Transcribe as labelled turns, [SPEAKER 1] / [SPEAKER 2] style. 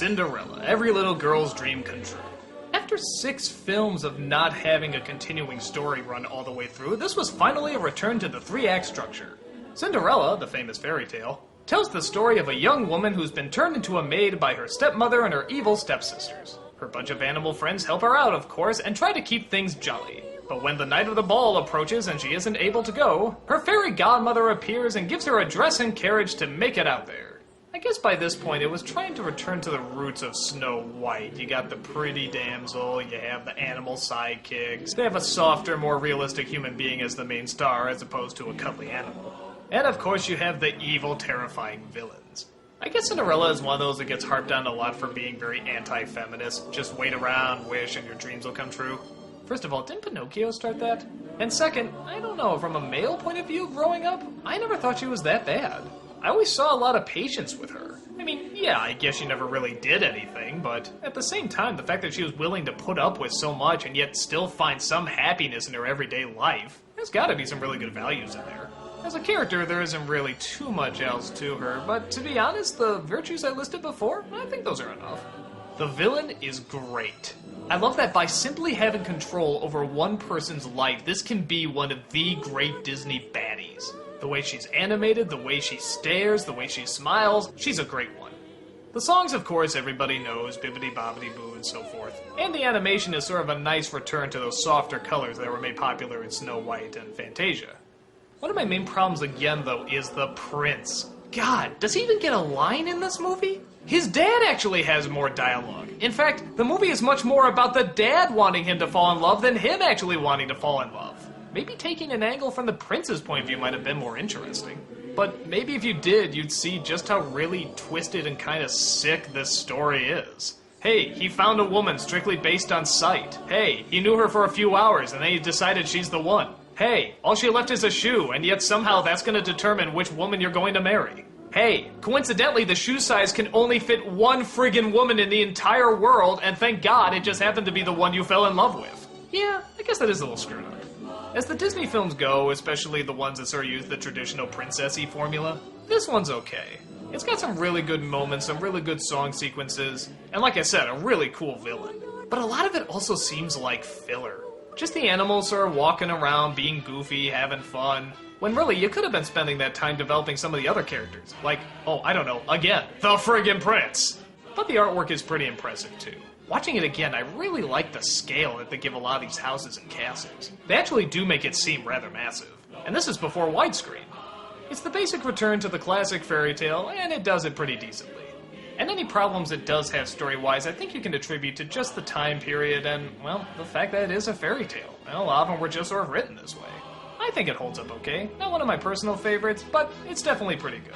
[SPEAKER 1] Cinderella, every little girl's dream come true. After 6 films of not having a continuing story run all the way through, this was finally a return to the 3-act structure. Cinderella, the famous fairy tale, tells the story of a young woman who's been turned into a maid by her stepmother and her evil stepsisters. Her bunch of animal friends help her out, of course, and try to keep things jolly. But when the night of the ball approaches and she isn't able to go, her fairy godmother appears and gives her a dress and carriage to make it out there. I guess by this point it was trying to return to the roots of Snow White. You got the pretty damsel, you have the animal sidekicks, they have a softer, more realistic human being as the main star as opposed to a cuddly animal. And of course you have the evil, terrifying villains. I guess Cinderella is one of those that gets harped on a lot for being very anti-feminist. Just wait around, wish, and your dreams will come true. First of all, didn't Pinocchio start that? And second, I don't know, from a male point of view growing up, I never thought she was that bad. I always saw a lot of patience with her. I mean, yeah, I guess she never really did anything, but at the same time, the fact that she was willing to put up with so much and yet still find some happiness in her everyday life, there's gotta be some really good values in there. As a character, there isn't really too much else to her, but to be honest, the virtues I listed before, I think those are enough. The villain is great. I love that by simply having control over one person's life, this can be one of the great Disney baddies. The way she's animated, the way she stares, the way she smiles, she's a great one. The songs, of course, everybody knows, Bibbidi Bobbidi Boo and so forth. And the animation is sort of a nice return to those softer colors that were made popular in Snow White and Fantasia. One of my main problems again, though, is the prince. God, does he even get a line in this movie? His dad actually has more dialogue. In fact, the movie is much more about the dad wanting him to fall in love than him actually wanting to fall in love. Maybe taking an angle from the prince's point of view might have been more interesting. But maybe if you did, you'd see just how really twisted and kind of sick this story is. Hey, he found a woman strictly based on sight. Hey, he knew her for a few hours and then he decided she's the one. Hey, all she left is a shoe, and yet somehow that's going to determine which woman you're going to marry. Hey, coincidentally, the shoe size can only fit one friggin' woman in the entire world, and thank God it just happened to be the one you fell in love with. Yeah, I guess that is a little screwed up. As the Disney films go, especially the ones that sort of use the traditional princessy formula, this one's okay. It's got some really good moments, some really good song sequences, and like I said, a really cool villain. But a lot of it also seems like filler. Just the animals sort of walking around, being goofy, having fun, when really you could have been spending that time developing some of the other characters. Like, oh, I don't know, again, the friggin' prince! But the artwork is pretty impressive too. Watching it again, I really like the scale that they give a lot of these houses and castles. They actually do make it seem rather massive. And this is before widescreen. It's the basic return to the classic fairy tale, and it does it pretty decently. And any problems it does have story-wise, I think you can attribute to just the time period and, well, the fact that it is a fairy tale. Well, a lot of them were just sort of written this way. I think it holds up okay. Not one of my personal favorites, but it's definitely pretty good.